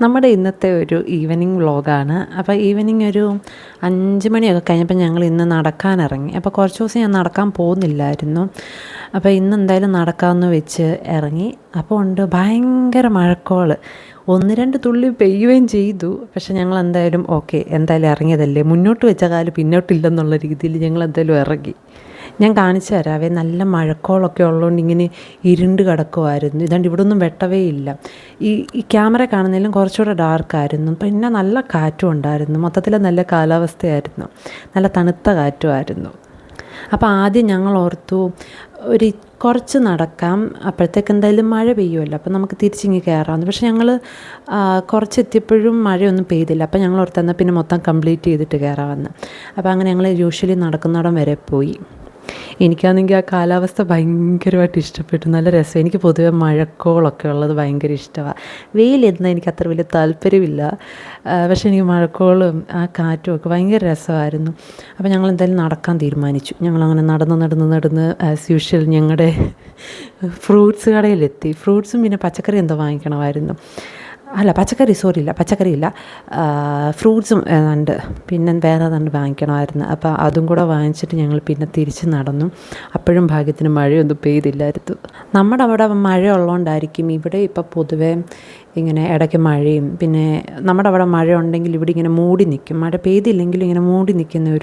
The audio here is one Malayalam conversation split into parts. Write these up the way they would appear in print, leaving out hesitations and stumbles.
നമ്മുടെ ഇന്നത്തെ ഒരു ഈവനിങ് വ്ളോഗാണ്. അപ്പോൾ ഈവനിങ് ഒരു 5 മണിയൊക്കെ കഴിഞ്ഞപ്പോൾ ഞങ്ങൾ ഇന്ന് നടക്കാനിറങ്ങി. അപ്പോൾ കുറച്ച് ദിവസം ഞാൻ നടക്കാൻ പോകുന്നില്ലായിരുന്നു. അപ്പോൾ ഇന്ന് എന്തായാലും നടക്കാമെന്ന് വെച്ച് ഇറങ്ങി. അപ്പോൾ ഉണ്ട് ഭയങ്കര മഴക്കോള്. 1-2 തുള്ളി പെയ്യുകയും ചെയ്തു. പക്ഷെ ഞങ്ങൾ എന്തായാലും ഓക്കെ, എന്തായാലും ഇറങ്ങിയതല്ലേ, മുന്നോട്ട് വെച്ച കാല് പിന്നോട്ടില്ലെന്നുള്ള രീതിയിൽ ഞങ്ങൾ എന്തായാലും ഇറങ്ങി. ഞാൻ കാണിച്ചു തരാവേ. നല്ല മഴക്കോളൊക്കെ ഉള്ളതുകൊണ്ട് ഇങ്ങനെ ഇരുണ്ട് കിടക്കുമായിരുന്നു. ഇതാണ്ട് ഇവിടെ ഒന്നും വെട്ടവേ ഇല്ല. ഈ ക്യാമറ കാണുന്നതിലും കുറച്ചുകൂടെ ഡാർക്കായിരുന്നു. പിന്നെ നല്ല കാറ്റും ഉണ്ടായിരുന്നു. മൊത്തത്തിൽ നല്ല കാലാവസ്ഥയായിരുന്നു. നല്ല തണുത്ത കാറ്റുമായിരുന്നു. അപ്പോൾ ആദ്യം ഞങ്ങൾ ഓർത്തു കുറച്ച് നടക്കാം, അപ്പോഴത്തേക്ക് എന്തായാലും മഴ പെയ്യുമല്ലോ, അപ്പോൾ നമുക്ക് തിരിച്ചിങ്ങ് കയറാമെന്ന്. പക്ഷെ ഞങ്ങൾ കുറച്ചെത്തിയപ്പോഴും മഴയൊന്നും പെയ്തില്ല. അപ്പോൾ ഞങ്ങൾ ഓർത്തെന്നാൽ പിന്നെ മൊത്തം കംപ്ലീറ്റ് ചെയ്തിട്ട് കയറാമെന്ന്. അപ്പോൾ അങ്ങനെ ഞങ്ങൾ യൂഷ്വലി നടക്കുന്നിടം വരെ പോയി. എനിക്കാണെങ്കിൽ ആ കാലാവസ്ഥ ഭയങ്കരമായിട്ട് ഇഷ്ടപ്പെട്ടു. നല്ല രസം. എനിക്ക് പൊതുവെ മഴക്കോളൊക്കെ ഉള്ളത് ഭയങ്കര ഇഷ്ടമാണ്. വെയിലിരുന്നാൽ എനിക്ക് അത്ര വലിയ താല്പര്യമില്ല. പക്ഷേ എനിക്ക് മഴക്കോളും ആ കാറ്റും ഒക്കെ ഭയങ്കര രസമായിരുന്നു. അപ്പോൾ ഞങ്ങൾ എന്തായാലും നടക്കാൻ തീരുമാനിച്ചു. ഞങ്ങളങ്ങനെ നടന്ന് ആസ് യൂഷ്വൽ ഞങ്ങളുടെ ഫ്രൂട്ട്സ് കടയിലെത്തി. ഫ്രൂട്ട്സും പിന്നെ പച്ചക്കറി എന്തോ വാങ്ങിക്കണമായിരുന്നു. പച്ചക്കറിയില്ല, ഫ്രൂട്ട്സും ഉണ്ട്. പിന്നെ വേറെ ഏതാണ്ട് വാങ്ങിക്കണമായിരുന്നു. അപ്പോൾ അതും കൂടെ വാങ്ങിച്ചിട്ട് ഞങ്ങൾ പിന്നെ തിരിച്ച് നടന്നു. അപ്പോഴും ഭാഗ്യത്തിന് മഴയൊന്നും പെയ്തില്ലായിരുന്നു. നമ്മുടെ അവിടെ മഴ ഉള്ളതുകൊണ്ടായിരിക്കും ഇവിടെ ഇപ്പോൾ പൊതുവേ ഇങ്ങനെ ഇടയ്ക്ക് മഴയും, പിന്നെ നമ്മുടെ അവിടെ മഴ ഉണ്ടെങ്കിൽ ഇവിടെ ഇങ്ങനെ മൂടി നിൽക്കും. മഴ പെയ്തില്ലെങ്കിലും ഇങ്ങനെ മൂടി നിൽക്കുന്ന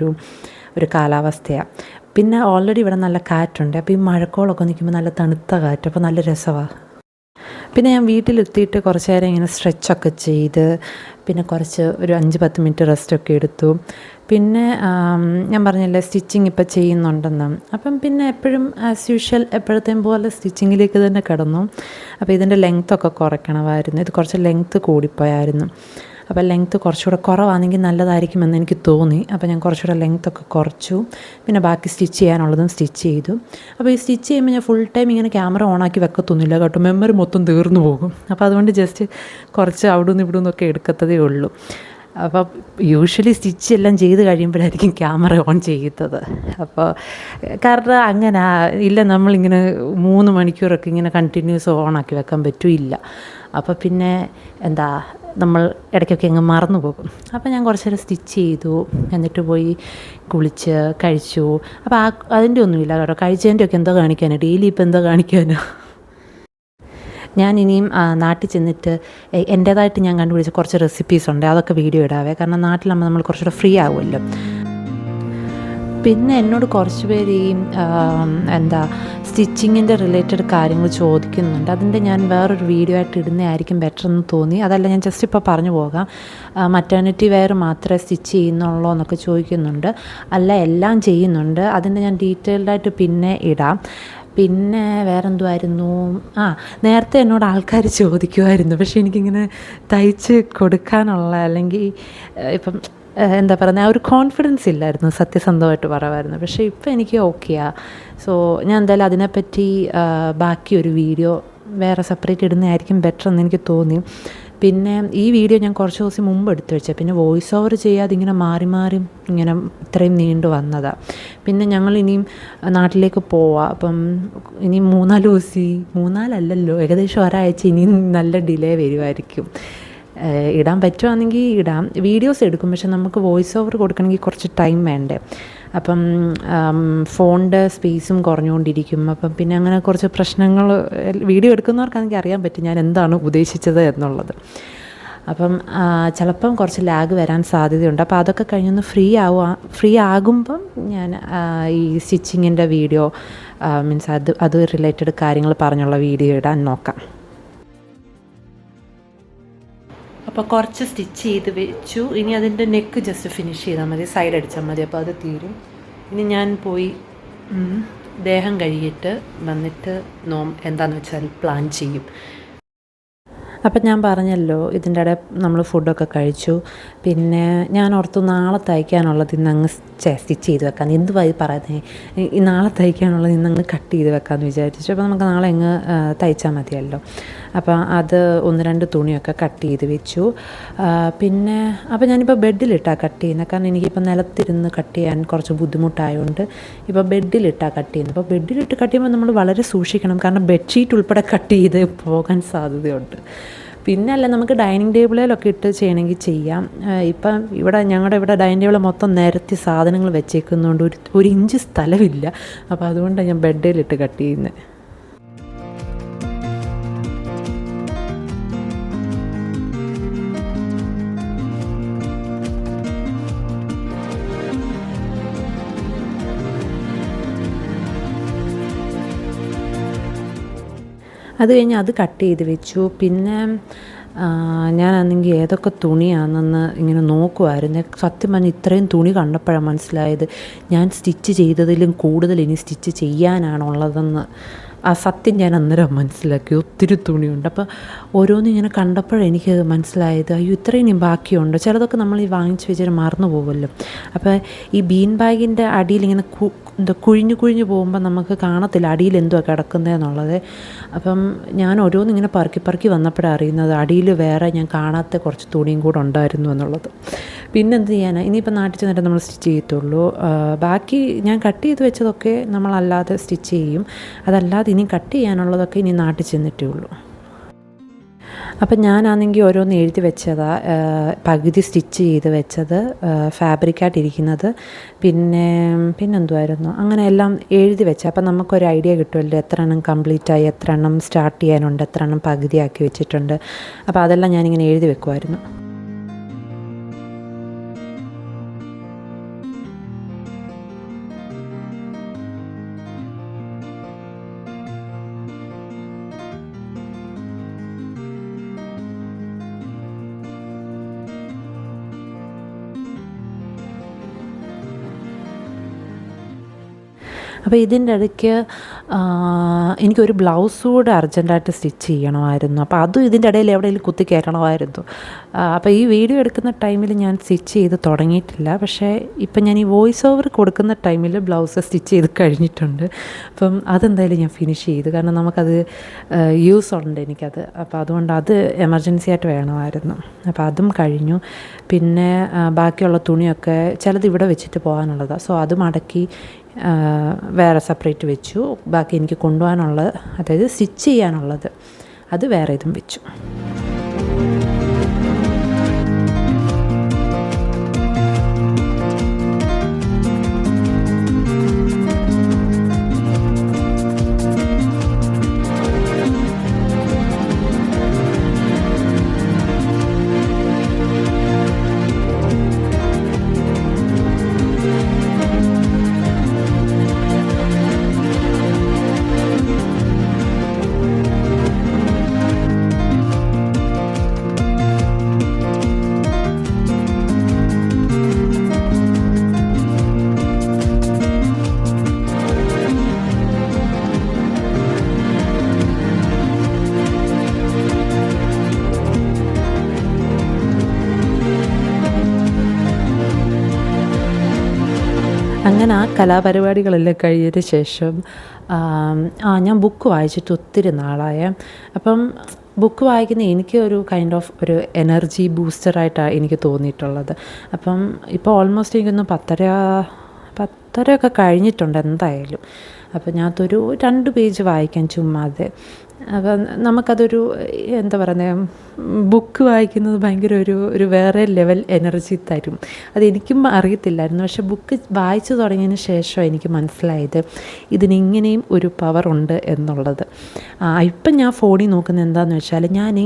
ഒരു കാലാവസ്ഥയാണ്. പിന്നെ ഓൾറെഡി ഇവിടെ നല്ല കാറ്റുണ്ട്. അപ്പോൾ ഈ മഴക്കോളൊക്കെ നിൽക്കുമ്പോൾ നല്ല തണുത്ത കാറ്റ്, അപ്പോൾ നല്ല രസമാണ്. പിന്നെ ഞാൻ വീട്ടിലെത്തിയിട്ട് കുറച്ച് നേരം ഇങ്ങനെ സ്ട്രെച്ചൊക്കെ ചെയ്ത് പിന്നെ ഒരു 5-10 മിനിറ്റ് റെസ്റ്റൊക്കെ എടുത്തു. പിന്നെ ഞാൻ പറഞ്ഞില്ലേ സ്റ്റിച്ചിങ് ഇപ്പോൾ ചെയ്യുന്നുണ്ടെന്ന്. അപ്പം പിന്നെ എപ്പോഴും ആസ് യൂഷ്വൽ എപ്പോഴത്തേയും പോലെ സ്റ്റിച്ചിങ്ങിലേക്ക് തന്നെ കിടന്നു. അപ്പോൾ ഇതിൻ്റെ ലെങ്ത്തൊക്കെ കുറയ്ക്കണമായിരുന്നു. ഇത് കുറച്ച് ലെങ്ത്ത് കൂടിപ്പോയായിരുന്നു. അപ്പോൾ ലെങ്ത്ത് കുറച്ചുകൂടെ കുറവാണെങ്കിൽ നല്ലതായിരിക്കുമെന്ന് എനിക്ക് തോന്നി. അപ്പോൾ ഞാൻ കുറച്ചുകൂടെ ലെങ്ത്തൊക്കെ കുറച്ചു. പിന്നെ ബാക്കി സ്റ്റിച്ച് ചെയ്യാനുള്ളതും സ്റ്റിച്ച് ചെയ്തു. അപ്പോൾ ഈ സ്റ്റിച്ച് ചെയ്യുമ്പോൾ ഞാൻ ഫുൾ ടൈം ഇങ്ങനെ ക്യാമറ ഓണാക്കി വെക്കത്തൊന്നുമില്ല കേട്ടോ, മെമ്മറി മൊത്തം തീർന്നു പോകും. അപ്പോൾ അതുകൊണ്ട് ജസ്റ്റ് കുറച്ച് അവിടെ നിന്ന് ഇവിടെ നിന്നൊക്കെ എടുക്കത്തതേ ഉള്ളൂ. അപ്പോൾ യൂഷ്വലി സ്റ്റിച്ച് എല്ലാം ചെയ്ത് കഴിയുമ്പോഴായിരിക്കും ക്യാമറ ഓൺ ചെയ്യുന്നത്. അപ്പോൾ കാരണം അങ്ങനെ ഇല്ല, നമ്മളിങ്ങനെ 3 മണിക്കൂറൊക്കെ ഇങ്ങനെ കണ്ടിന്യൂസ് ഓണാക്കി വെക്കാൻ പറ്റില്ല. അപ്പോൾ പിന്നെ നമ്മൾ ഇടയ്ക്കൊക്കെ അങ്ങ് മറന്നു പോകും. അപ്പോൾ ഞാൻ കുറച്ച് നേരം സ്റ്റിച്ച് ചെയ്തു. എന്നിട്ട് പോയി കുളിച്ച് കഴിച്ചു. അപ്പോൾ അതിൻ്റെ ഒന്നുമില്ല കേട്ടോ, കഴിച്ചതിൻ്റെയൊക്കെ എന്തോ കാണിക്കാനോ, ഡെയിലി ഇപ്പോൾ എന്തോ കാണിക്കാനോ. ഞാൻ ഇനിയും നാട്ടിൽ ചെന്നിട്ട് എൻ്റേതായിട്ട് ഞാൻ കണ്ടുപിടിച്ച കുറച്ച് റെസിപ്പീസ് ഉണ്ട്, അതൊക്കെ വീഡിയോ ഇടാവേ. കാരണം നാട്ടിലാകുമ്പോൾ നമ്മൾ കുറച്ചുകൂടെ ഫ്രീ ആകുമല്ലോ. പിന്നെ എന്നോട് കുറച്ച് പേര് ഈ സ്റ്റിച്ചിങ്ങിൻ്റെ റിലേറ്റഡ് കാര്യങ്ങൾ ചോദിക്കുന്നുണ്ട്. അതിൻ്റെ ഞാൻ വേറൊരു വീഡിയോ ആയിട്ട് ഇടുന്നതായിരിക്കും ബെറ്റർ എന്ന് തോന്നി. അതല്ല, ഞാൻ ജസ്റ്റ് ഇപ്പോൾ പറഞ്ഞു പോകാം. മറ്റേണിറ്റി വെയർ മാത്രമേ സ്റ്റിച്ച് ചെയ്യുന്നുള്ളൂ എന്നൊക്കെ ചോദിക്കുന്നുണ്ട്. അല്ല, എല്ലാം ചെയ്യുന്നുണ്ട്. അതിൻ്റെ ഞാൻ ഡീറ്റെയിൽഡായിട്ട് പിന്നെ ഇടാം. പിന്നെ വേറെന്തുമായിരുന്നു, നേരത്തെ എന്നോട് ആൾക്കാർ ചോദിക്കുമായിരുന്നു, പക്ഷേ എനിക്കിങ്ങനെ തയ്ച്ച് കൊടുക്കാനുള്ള അല്ലെങ്കിൽ ഇപ്പം ആ ഒരു കോൺഫിഡൻസ് ഇല്ലായിരുന്നു, സത്യസന്ധമായിട്ട് പറയുമായിരുന്നു. പക്ഷേ ഇപ്പോൾ എനിക്ക് ഓക്കെയാണ്. സോ ഞാൻ എന്തായാലും അതിനെപ്പറ്റി ബാക്കി ഒരു വീഡിയോ വേറെ സെപ്പറേറ്റ് ഇടുന്നതായിരിക്കും ബെറ്റർ എന്ന് എനിക്ക് തോന്നി. പിന്നെ ഈ വീഡിയോ ഞാൻ കുറച്ച് ദിവസം മുമ്പ് എടുത്തു വെച്ചത്. പിന്നെ വോയിസ് ഓവർ ചെയ്യാതെ ഇങ്ങനെ മാറി ഇങ്ങനെ ഇത്രയും നീണ്ടു വന്നതാണ്. പിന്നെ ഞങ്ങൾ ഇനിയും നാട്ടിലേക്ക് പോവാം. അപ്പം ഇനി 3-4 ദിവസം, 3-4 ഏകദേശം ഒരാഴ്ച ഇനിയും നല്ല ഡിലേ വരുമായിരിക്കും. ഇടാൻ പറ്റുവാണെങ്കിൽ ഇടാം, വീഡിയോസ് എടുക്കും. പക്ഷെ നമുക്ക് വോയിസ് ഓവർ കൊടുക്കണമെങ്കിൽ കുറച്ച് ടൈം വേണ്ടേ. അപ്പം ഫോണിൻ്റെ സ്പേസും കുറഞ്ഞുകൊണ്ടിരിക്കും. അപ്പം പിന്നെ അങ്ങനെ കുറച്ച് പ്രശ്നങ്ങൾ വീഡിയോ എടുക്കുന്നവർക്കാണെങ്കിൽ അറിയാൻ പറ്റും ഞാൻ എന്താണ് ഉദ്ദേശിച്ചത് എന്നുള്ളത്. അപ്പം ചിലപ്പം കുറച്ച് ലാഗ് വരാൻ സാധ്യതയുണ്ട്. അപ്പോൾ അതൊക്കെ കഴിഞ്ഞൊന്ന് ഫ്രീ ആകുമ്പം ഞാൻ ഈ സ്റ്റിച്ചിങ്ങിൻ്റെ വീഡിയോ മീൻസ് അത് റിലേറ്റഡ് കാര്യങ്ങൾ പറഞ്ഞുള്ള വീഡിയോ ഇടാൻ നോക്കാം. അപ്പോൾ കുറച്ച് സ്റ്റിച്ച് ചെയ്ത് വെച്ചു. ഇനി അതിൻ്റെ നെക്ക് ജസ്റ്റ് ഫിനിഷ് ചെയ്താൽ മതി, സൈഡ് അടിച്ചാൽ മതി. അപ്പോൾ അത് തീരും. ഇനി ഞാൻ പോയി ദേഹം കഴുകിയിട്ട് വന്നിട്ട് എന്താണെന്ന് വെച്ചാൽ പ്ലാൻ ചെയ്യും. അപ്പം ഞാൻ പറഞ്ഞല്ലോ, ഇതിൻ്റെ ഇടയിൽ നമ്മൾ ഫുഡൊക്കെ കഴിച്ചു. പിന്നെ ഞാൻ ഓർത്തു നാളെ തയ്ക്കാനുള്ളത് ഇന്നങ്ങ് സ്റ്റിച്ച് ചെയ്ത് വെക്കാം. എന്തുവായി പറയുന്നത്, ഈ നാളെ തയ്ക്കാനുള്ളത് ഇന്നങ്ങ് കട്ട് ചെയ്ത് വെക്കാമെന്ന് വിചാരിച്ചു. അപ്പോൾ നമുക്ക് നാളെ അങ്ങ് തയ്ച്ചാൽ മതിയല്ലോ. അപ്പോൾ അത് 1-2 തുണിയൊക്കെ കട്ട് ചെയ്ത് വെച്ചു. പിന്നെ അപ്പോൾ ഞാനിപ്പോൾ ബെഡിലിട്ടാണ് കട്ട് ചെയ്യുന്നത്. കാരണം എനിക്കിപ്പോൾ നിലത്തിരുന്ന് കട്ട് ചെയ്യാൻ കുറച്ച് ബുദ്ധിമുട്ടായതുകൊണ്ട് ഇപ്പോൾ ബെഡിലിട്ടാണ് കട്ട് ചെയ്യുന്നത്. അപ്പോൾ ബെഡിലിട്ട് കട്ട് ചെയ്യുമ്പോൾ നമ്മൾ വളരെ സൂക്ഷിക്കണം. കാരണം ബെഡ്ഷീറ്റ് ഉൾപ്പെടെ കട്ട് ചെയ്ത് പോകാൻ സാധ്യതയുണ്ട്. പിന്നെ അല്ല നമുക്ക് ഡൈനിങ് ടേബിളിലൊക്കെ ഇട്ട് ചെയ്യണമെങ്കിൽ ചെയ്യാം. ഇപ്പം ഞങ്ങളുടെ ഇവിടെ ഡൈനിങ് ടേബിൾ മൊത്തം നിരത്തി സാധനങ്ങൾ വെച്ചേക്കുന്നതുകൊണ്ട് ഒരു ഇഞ്ച് സ്ഥലമില്ല. അപ്പോൾ അതുകൊണ്ടാണ് ഞാൻ ബെഡിലിട്ട് കട്ട് ചെയ്യുന്നത്. അത് കഴിഞ്ഞ് അത് കട്ട് ചെയ്ത് വെച്ചു. പിന്നെ ഞാനാണെങ്കിൽ ഏതൊക്കെ തുണിയാണെന്ന് ഇങ്ങനെ നോക്കുമായിരുന്നു. സത്യം പറഞ്ഞാൽ ഇത്രയും തുണി കണ്ടപ്പോഴാണ് മനസ്സിലായത് ഞാൻ സ്റ്റിച്ച് ചെയ്തതിലും കൂടുതൽ ഇനി സ്റ്റിച്ച് ചെയ്യാനാണുള്ളതെന്ന്. ആ സത്യം ഞാൻ അന്നേരം മനസ്സിലാക്കി. ഒത്തിരി തുണിയുണ്ട്. അപ്പോൾ ഓരോന്നിങ്ങനെ കണ്ടപ്പോഴെനിക്ക് മനസ്സിലായത് അയ്യോ ഇത്രയും ഇനി ബാക്കിയുണ്ട്. ചിലതൊക്കെ നമ്മൾ ഈ വാങ്ങിച്ച് വെച്ചാൽ മറന്നു പോകുമല്ലോ. അപ്പോൾ ഈ ബീൻ ബാഗിൻ്റെ അടിയിൽ ഇങ്ങനെ കുഴിഞ്ഞു പോകുമ്പോൾ നമുക്ക് കാണത്തില്ല അടിയിൽ എന്തുവാ കിടക്കുന്നതെന്നുള്ളത്. അപ്പം ഞാൻ ഓരോന്നിങ്ങനെ പറക്കി വന്നപ്പോഴാണ് അറിയുന്നത് അടിയിൽ വേറെ ഞാൻ കാണാത്ത കുറച്ച് തുണിയും കൂടെ ഉണ്ടായിരുന്നു എന്നുള്ളത്. പിന്നെന്ത് ചെയ്യാനാണ്, ഇനിയിപ്പോൾ നാട്ടിൽ ചെന്നിട്ട് നമ്മൾ സ്റ്റിച്ച് ചെയ്യത്തുള്ളൂ. ബാക്കി ഞാൻ കട്ട് ചെയ്ത് വെച്ചതൊക്കെ നമ്മളല്ലാതെ സ്റ്റിച്ച് ചെയ്യും. അതല്ലാതെ ഇനി കട്ട് ചെയ്യാനുള്ളതൊക്കെ ഇനി നാട്ടിൽ ചെന്നിട്ടേ ഉള്ളൂ. അപ്പം ഞാനാണെങ്കിൽ ഓരോന്ന് എഴുതി വെച്ചതാ. പകുതി സ്റ്റിച്ച് ചെയ്ത് വെച്ചത്, ഫാബ്രിക്കായിട്ടിരിക്കുന്നത്, പിന്നെന്തുമായിരുന്നു അങ്ങനെ എല്ലാം എഴുതി വെച്ച. അപ്പം നമുക്കൊരു ഐഡിയ കിട്ടുമല്ലോ എത്ര എണ്ണം കംപ്ലീറ്റായി, എത്ര എണ്ണം സ്റ്റാർട്ട് ചെയ്യാനുണ്ട്, എത്ര എണ്ണം പകുതിയാക്കി വെച്ചിട്ടുണ്ട്. അപ്പോൾ അതെല്ലാം ഞാനിങ്ങനെ എഴുതി വെക്കുമായിരുന്നു. അപ്പോൾ ഇതിൻ്റെ ഇടയ്ക്ക് എനിക്കൊരു ബ്ലൗസ് കൂടെ അർജൻറ്റായിട്ട് സ്റ്റിച്ച് ചെയ്യണമായിരുന്നു. അപ്പോൾ അതും ഇതിൻ്റെ ഇടയിൽ എവിടെയെങ്കിലും കുത്തി കയറ്റണമായിരുന്നു. അപ്പോൾ ഈ വീഡിയോ എടുക്കുന്ന ടൈമിൽ ഞാൻ സ്റ്റിച്ച് ചെയ്ത് തുടങ്ങിയിട്ടില്ല. പക്ഷേ ഇപ്പം ഞാൻ ഈ വോയിസ് ഓവർ കൊടുക്കുന്ന ടൈമിൽ ബ്ലൗസ് സ്റ്റിച്ച് ചെയ്ത് കഴിഞ്ഞിട്ടുണ്ട്. അപ്പം അതെന്തായാലും ഞാൻ ഫിനിഷ് ചെയ്തു. കാരണം നമുക്കത് യൂസ് ഉണ്ട് എനിക്കത്. അപ്പോൾ അതുകൊണ്ട് അത് എമർജൻസി ആയിട്ട് വേണമായിരുന്നു. അപ്പോൾ അതും കഴിഞ്ഞു. പിന്നെ ബാക്കിയുള്ള തുണിയൊക്കെ ചിലത് ഇവിടെ വെച്ചിട്ട് പോകാനുള്ളതാണ്. സോ അത് മടക്കി വേറെ സെപ്പറേറ്റ് വെച്ചു. ബാക്കി എനിക്ക് കൊണ്ടുപോകാനുള്ളത്, അതായത് സ്റ്റിച്ച് ചെയ്യാനുള്ളത്, അത് വേറെ ഇതും വെച്ചു. അങ്ങനെ ആ കലാപരിപാടികളെല്ലാം കഴിഞ്ഞതിന് ശേഷം ഞാൻ ബുക്ക് വായിച്ചിട്ട് ഒത്തിരി നാളായ. അപ്പം ബുക്ക് വായിക്കുന്ന എനിക്ക് ഒരു കൈൻഡ് ഓഫ് ഒരു എനർജി ബൂസ്റ്ററായിട്ടാണ് എനിക്ക് തോന്നിയിട്ടുള്ളത്. അപ്പം ഇപ്പോൾ ഓൾമോസ്റ്റ് എനിക്കൊന്ന് 10:30 കഴിഞ്ഞിട്ടുണ്ട് എന്തായാലും. അപ്പം ഞാനതൊരു 2 പേജ് വായിക്കാൻ ചുമ്മാതെ. അപ്പം നമുക്കതൊരു എന്താ പറയുന്നത്, ബുക്ക് വായിക്കുന്നത് ഭയങ്കര ഒരു വേറെ ലെവൽ എനർജി തരും. അതെനിക്കും അറിയത്തില്ലായിരുന്നു. പക്ഷെ ബുക്ക് വായിച്ചു തുടങ്ങിയതിന് ശേഷം എനിക്ക് മനസ്സിലായത് ഇതിനിങ്ങനെയും ഒരു പവർ ഉണ്ട് എന്നുള്ളത്. ഇപ്പം ഞാൻ ഫോണിൽ നോക്കുന്നത് എന്താണെന്ന് വെച്ചാൽ ഞാൻ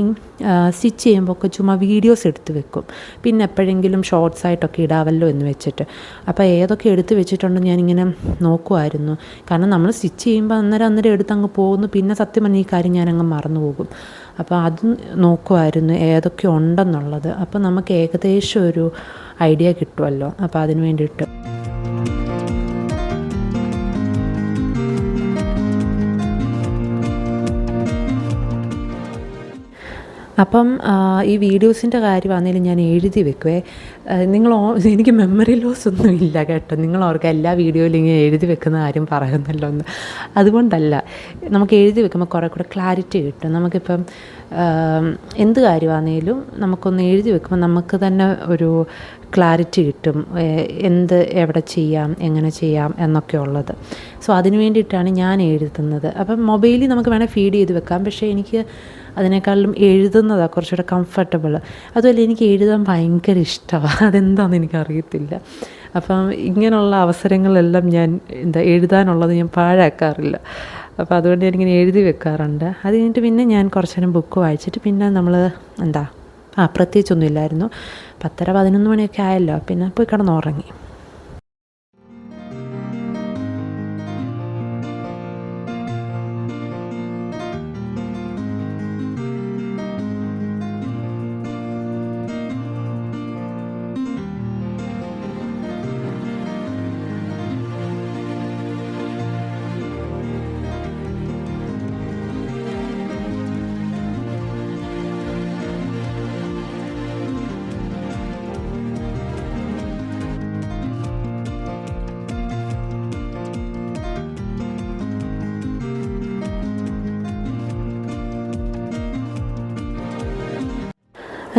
സ്റ്റിച്ച് ചെയ്യുമ്പോൾ ഒക്കെ ചുമ്മാ വീഡിയോസ് എടുത്ത് വെക്കും. പിന്നെ എപ്പോഴെങ്കിലും ഷോർട്സ് ആയിട്ടൊക്കെ ഇടാവല്ലോ എന്ന് വെച്ചിട്ട്. അപ്പോൾ ഏതൊക്കെ എടുത്ത് വെച്ചിട്ടുണ്ടെന്ന് ഞാനിങ്ങനെ നോക്കുമായിരുന്നു. കാരണം നമ്മൾ സ്റ്റിച്ച് ചെയ്യുമ്പോൾ അന്നേരം എടുത്ത് അങ്ങ് പോകുന്നു. പിന്നെ സത്യം പറഞ്ഞാൽ ഈ കാര്യം ഞാനങ്ങ് മറന്നു പോകും. അപ്പോൾ അത് നോക്കുമായിരുന്നു ഏതൊക്കെ ഉണ്ടെന്നുള്ളത്. അപ്പോൾ നമുക്ക് ഏകദേശം ഒരു ഐഡിയ കിട്ടുമല്ലോ. അപ്പോൾ അതിന് വേണ്ടിയിട്ട് അപ്പം ഈ വീഡിയോസിൻ്റെ കാര്യമാണെങ്കിലും ഞാൻ എഴുതി വെക്കുവേ. എനിക്ക് മെമ്മറി ലോസ് ഒന്നും ഇല്ല കേട്ടോ. നിങ്ങൾ ഓർക്കുക എല്ലാ വീഡിയോയിലും ഇങ്ങനെ എഴുതി വെക്കുന്ന കാര്യം പറയുന്നല്ലോ എന്ന്. അതുകൊണ്ടല്ല, നമുക്ക് എഴുതി വെക്കുമ്പോൾ കുറേ കൂടെ ക്ലാരിറ്റി കിട്ടും. നമുക്കിപ്പം എന്ത് കാര്യമാണെങ്കിലും നമുക്കൊന്ന് എഴുതി വെക്കുമ്പോൾ നമുക്ക് തന്നെ ഒരു ക്ലാരിറ്റി കിട്ടും, എന്ത് എവിടെ ചെയ്യാം, എങ്ങനെ ചെയ്യാം എന്നൊക്കെ ഉള്ളത്. സോ അതിന് വേണ്ടിയിട്ടാണ് ഞാൻ എഴുതുന്നത്. അപ്പം മൊബൈലിൽ നമുക്ക് വേണേൽ ഫീഡ് ചെയ്ത് വെക്കാം, പക്ഷേ എനിക്ക് അതിനേക്കാളും എഴുതുന്നതാണ് കുറച്ചുകൂടെ കംഫർട്ടബിൾ. അതുമല്ല എനിക്ക് എഴുതാൻ ഭയങ്കര ഇഷ്ടമാണ്, അതെന്താണെന്ന് എനിക്കറിയത്തില്ല. അപ്പം ഇങ്ങനെയുള്ള അവസരങ്ങളെല്ലാം ഞാൻ എഴുതാനുള്ളത് ഞാൻ പാഴാക്കാറില്ല. അപ്പോൾ അതുകൊണ്ട് ഞാനിങ്ങനെ എഴുതി വെക്കാറുണ്ട്. അത് കഴിഞ്ഞിട്ട് പിന്നെ ഞാൻ കുറച്ച് നേരം ബുക്ക് വായിച്ചിട്ട് പിന്നെ നമ്മൾ പ്രത്യേകിച്ചൊന്നും ഇല്ലായിരുന്നു. 10:30-11 മണിയൊക്കെ ആയല്ലോ, പിന്നെ പോയി കിടന്നുറങ്ങി.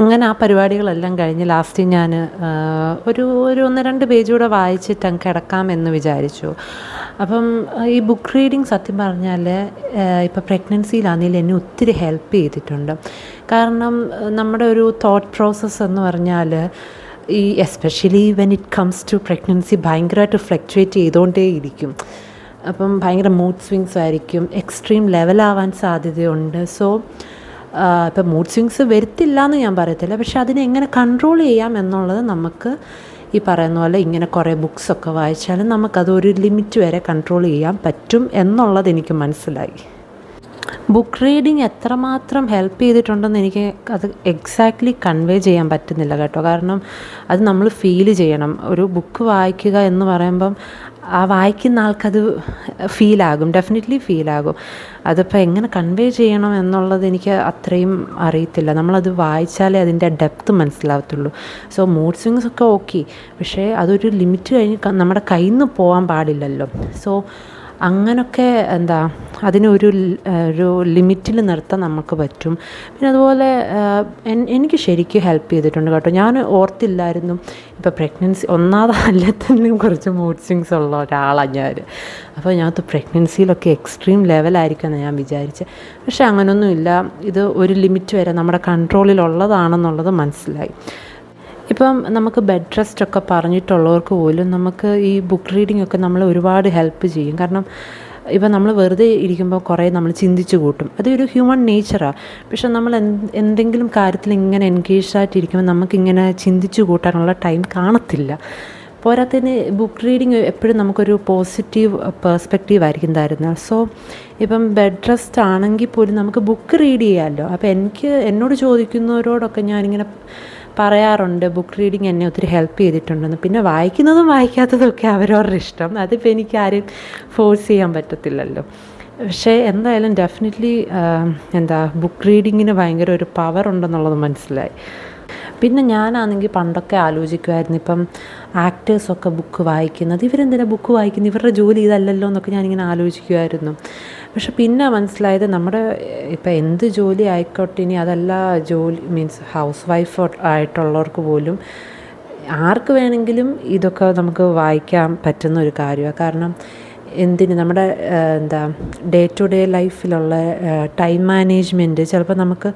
അങ്ങനെ ആ പരിപാടികളെല്ലാം കഴിഞ്ഞ് ലാസ്റ്റ് ഞാൻ ഒരു 1-2 പേജ് കൂടെ വായിച്ചിട്ട് അങ്ങ് കിടക്കാമെന്ന് വിചാരിച്ചു. അപ്പം ഈ ബുക്ക് റീഡിങ് സത്യം പറഞ്ഞാൽ ഇപ്പോൾ പ്രഗ്നൻസിയിലാണെങ്കിലും എന്നെ ഒത്തിരി ഹെൽപ്പ് ചെയ്തിട്ടുണ്ട്. കാരണം നമ്മുടെ ഒരു തോട്ട് പ്രോസസ്സ് എന്ന് പറഞ്ഞാൽ ഈ especially when it comes to pregnancy ഭയങ്കരമായിട്ട് ഫ്ലക്ച്വേറ്റ് ചെയ്തുകൊണ്ടേ ഇരിക്കും. അപ്പം ഭയങ്കര മൂഡ് സ്വിങ്സ് ആയിരിക്കും, എക്സ്ട്രീം ലെവലാവാൻ സാധ്യതയുണ്ട്. സോ ഇപ്പം മൂഡ് സ്വിങ്സ് വരുത്തില്ല എന്ന് ഞാൻ പറയത്തില്ല, പക്ഷെ അതിനെ എങ്ങനെ കൺട്രോൾ ചെയ്യാം എന്നുള്ളത് നമുക്ക് ഈ പറയുന്ന പോലെ ഇങ്ങനെ കുറേ ബുക്സൊക്കെ വായിച്ചാലും നമുക്കതൊരു ലിമിറ്റ് വരെ കൺട്രോൾ ചെയ്യാൻ പറ്റും എന്നുള്ളത് എനിക്ക് മനസ്സിലായി. ബുക്ക് റീഡിങ് എത്രമാത്രം ഹെൽപ്പ് ചെയ്തിട്ടുണ്ടെന്ന് എനിക്ക് അത് എക്സാക്ട്ലി കൺവേ ചെയ്യാൻ പറ്റുന്നില്ല കേട്ടോ. കാരണം അത് നമ്മൾ ഫീൽ ചെയ്യണം. ഒരു ബുക്ക് വായിക്കുക എന്ന് പറയുമ്പം ആ വായിക്കുന്ന ആൾക്കത് ഫീലാകും, ഡെഫിനറ്റ്ലി ഫീലാകും. അതിപ്പോൾ എങ്ങനെ കൺവേ ചെയ്യണം എന്നുള്ളത് എനിക്ക് അത്രയും അറിയത്തില്ല. നമ്മളത് വായിച്ചാലേ അതിൻ്റെ ഡെപ്ത് മനസ്സിലാവത്തുള്ളൂ. സോ മൂഡ് സ്വിങ്സ് ഒക്കെ ഓക്കെ, പക്ഷേ അതൊരു ലിമിറ്റ് കഴിഞ്ഞ് നമ്മുടെ കയ്യിൽ നിന്ന് പോകാൻ പാടില്ലല്ലോ. സോ അങ്ങനൊക്കെ അതിനൊരു ലിമിറ്റിൽ നിർത്താൻ നമുക്ക് പറ്റും. പിന്നെ അതുപോലെ എനിക്ക് ശരിക്കും ഹെൽപ്പ് ചെയ്തിട്ടുണ്ട് കേട്ടോ. ഞാൻ ഓർത്തില്ലായിരുന്നു ഇപ്പോൾ പ്രഗ്നൻസി ഒന്നാമതല്ലത്തിനും കുറച്ച് മൂഡ് സ്വിങ്സ് ഉള്ള ഒരാളാണ് ഞാൻ. അപ്പോൾ ഞാനത് പ്രഗ്നൻസിയിലൊക്കെ എക്സ്ട്രീം ലെവലായിരിക്കുമെന്ന് ഞാൻ വിചാരിച്ചത്. പക്ഷേ അങ്ങനെയൊന്നുമില്ല. ഇത് ഒരു ലിമിറ്റ് വരെ നമ്മുടെ കൺട്രോളിലുള്ളതാണെന്നുള്ളത് മനസ്സിലായി. ഇപ്പം നമുക്ക് ബെഡ് റെസ്റ്റൊക്കെ പറഞ്ഞിട്ടുള്ളവർക്ക് പോലും നമുക്ക് ഈ ബുക്ക് റീഡിംഗ് ഒക്കെ നമ്മളെ ഒരുപാട് ഹെൽപ്പ് ചെയ്യും. കാരണം ഇപ്പം നമ്മൾ വെറുതെ ഇരിക്കുമ്പോൾ കുറേ നമ്മൾ ചിന്തിച്ച് കൂട്ടും, അതൊരു ഹ്യൂമൻ നേച്ചറാണ്. പക്ഷെ നമ്മൾ എന്തെങ്കിലും കാര്യത്തിൽ ഇങ്ങനെ എൻഗേജ്ഡ് ആയിട്ടിരിക്കുമ്പോൾ നമുക്കിങ്ങനെ ചിന്തിച്ച് കൂട്ടാനുള്ള ടൈം കാണത്തില്ല. പോരാത്തതിന് ബുക്ക് റീഡിങ് എപ്പോഴും നമുക്കൊരു പോസിറ്റീവ് പേഴ്സ്പെക്റ്റീവ് ആയിരിക്കും തരുന്നത്. സോ ഇപ്പം ബെഡ് റെസ്റ്റ് ആണെങ്കിൽ പോലും നമുക്ക് ബുക്ക് റീഡ് ചെയ്യാമല്ലോ. അപ്പോൾ എന്നോട് ചോദിക്കുന്നവരോടൊക്കെ ഞാനിങ്ങനെ പറയാറുണ്ട് ബുക്ക് റീഡിങ് എന്നെ ഒത്തിരി ഹെൽപ്പ് ചെയ്തിട്ടുണ്ടെന്ന്. പിന്നെ വായിക്കുന്നതും വായിക്കാത്തതും ഒക്കെ അവരവരുടെ ഇഷ്ടം, അതിപ്പോൾ എനിക്ക് ആരും ഫോഴ്സ് ചെയ്യാൻ പറ്റത്തില്ലല്ലോ. പക്ഷേ എന്തായാലും ഡെഫിനറ്റ്ലി ബുക്ക് റീഡിങ്ങിന് ഭയങ്കര ഒരു പവർ ഉണ്ടെന്നുള്ളത് മനസ്സിലായി. പിന്നെ ഞാനാണെങ്കിൽ പണ്ടൊക്കെ ആലോചിക്കുമായിരുന്നു, ഇപ്പം ആക്ടേഴ്സൊക്കെ ബുക്ക് വായിക്കുന്നത്, ഇവരെന്തിനാണ് ബുക്ക് വായിക്കുന്നത്, ഇവരുടെ ജോലി ഇതല്ലല്ലോ എന്നൊക്കെ ഞാനിങ്ങനെ ആലോചിക്കുമായിരുന്നു. പക്ഷെ പിന്നെ മനസ്സിലായത് നമ്മുടെ ഇപ്പം എന്ത് ജോലി ആയിക്കോട്ടെ, ഇനി അതല്ല ജോലി മീൻസ് ഹൗസ് വൈഫ് ആയിട്ടുള്ളവർക്ക് പോലും ആർക്ക് വേണമെങ്കിലും ഇതൊക്കെ നമുക്ക് വായിക്കാൻ പറ്റുന്ന ഒരു കാര്യമാണ്. കാരണം നമ്മുടെ ഡേ ടു ഡേ ലൈഫിലുള്ള ടൈം മാനേജ്മെൻറ്റ് ചിലപ്പോൾ നമുക്ക്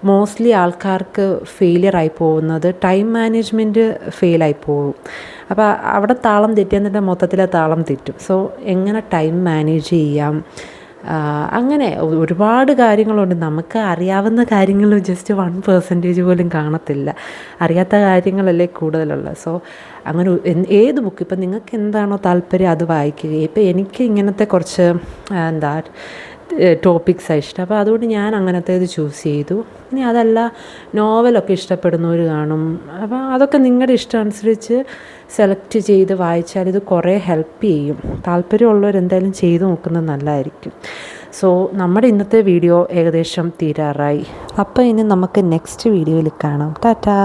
മോസ്റ്റ്ലി ആൾക്കാർക്ക് ഫെയിലിയറായി പോകുന്നത് ടൈം മാനേജ്മെൻറ്റ് ഫെയിലായി പോകും. അപ്പോൾ അവിടെ താളം തെറ്റി എന്നിട്ട് മൊത്തത്തിലെ താളം തെറ്റും. സോ എങ്ങനെ ടൈം മാനേജ് ചെയ്യാം, അങ്ങനെ ഒരുപാട് കാര്യങ്ങളുണ്ട്. നമുക്ക് അറിയാവുന്ന കാര്യങ്ങൾ ജസ്റ്റ് 1% പോലും കാണത്തില്ല, അറിയാത്ത കാര്യങ്ങളല്ലേ കൂടുതലുള്ളത്. സോ അങ്ങനെ ഏത് ബുക്ക് ഇപ്പം നിങ്ങൾക്ക് എന്താണോ താല്പര്യം അത് വായിക്കുക. ഇപ്പം എനിക്ക് ഇങ്ങനത്തെ കുറച്ച് ടോപ്പിക്സാണ് ഇഷ്ടം, അപ്പോൾ അതുകൊണ്ട് ഞാൻ അങ്ങനത്തേത് ചൂസ് ചെയ്തു. ഇനി അതല്ല നോവലൊക്കെ ഇഷ്ടപ്പെടുന്നവർ കാണും, അപ്പോൾ അതൊക്കെ നിങ്ങളുടെ ഇഷ്ടം അനുസരിച്ച് സെലക്ട് ചെയ്ത് വായിച്ചാൽ ഇത് കുറേ ഹെൽപ്പ് ചെയ്യും. താല്പര്യമുള്ളവർ എന്തായാലും ചെയ്ത് നോക്കുന്നത് നല്ലതായിരിക്കും. സോ നമ്മുടെ ഇന്നത്തെ വീഡിയോ ഏകദേശം തീരാറായി. അപ്പോൾ ഇനി നമുക്ക് നെക്സ്റ്റ് വീഡിയോയിൽ കാണാം. ടാറ്റാ.